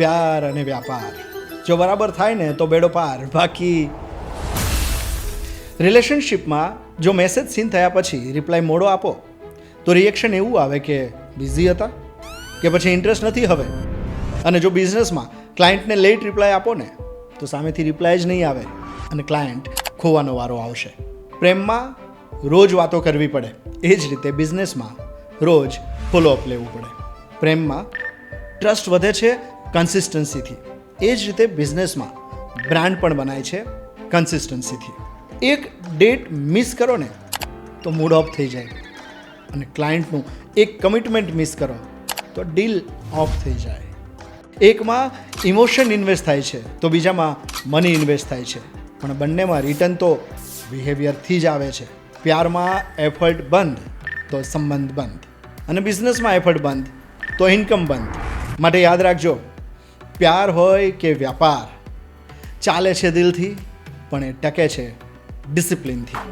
પ્યાર અને વ્યાપાર જો બરાબર થાય ને તો બેડો પાર. બાકી રિલેશનશિપમાં જો મેસેજ સીન થયા પછી રિપ્લાય મોડો આપો તો રિએક્શન એવું આવે કે બિઝી હતા કે પછી ઇન્ટરેસ્ટ નથી હવે. અને જો બિઝનેસમાં ક્લાયન્ટને લેટ રિપ્લાય આપો ને તો સામેથી રિપ્લાય જ નહીં આવે અને ક્લાયન્ટ ખોવાનો વારો આવશે. પ્રેમમાં રોજ વાતો કરવી પડે, એ જ રીતે બિઝનેસમાં રોજ ફોલોઅપ લેવું પડે. પ્રેમમાં ટ્રસ્ટ વધે છે કન્સિસ્ટન્સીથી, એ જ રીતે બિઝનેસમાં બ્રાન્ડ પણ બનાય છે કન્સિસ્ટન્સીથી. એક ડેટ મિસ કરો ને તો મૂડ ઓફ થઈ જાય અને ક્લાયન્ટનું એક કમિટમેન્ટ મિસ કરો તો ડીલ ઓફ થઈ જાય. એકમાં ઇમોશન ઇન્વેસ્ટ થાય છે તો બીજામાં મની ઇન્વેસ્ટ થાય છે, પણ બંનેમાં રિટર્ન તો બિહેવિયરથી જ આવે છે. પ્યારમાં એફર્ટ બંધ તો સંબંધ બંધ, અને બિઝનેસમાં એફર્ટ બંધ તો ઇન્કમ બંધ. માટે યાદ રાખજો, પ્યાર હોય કે વ્યાપાર, ચાલે છે દિલથી પણ એ ટકે છે ડિસિપ્લિનથી.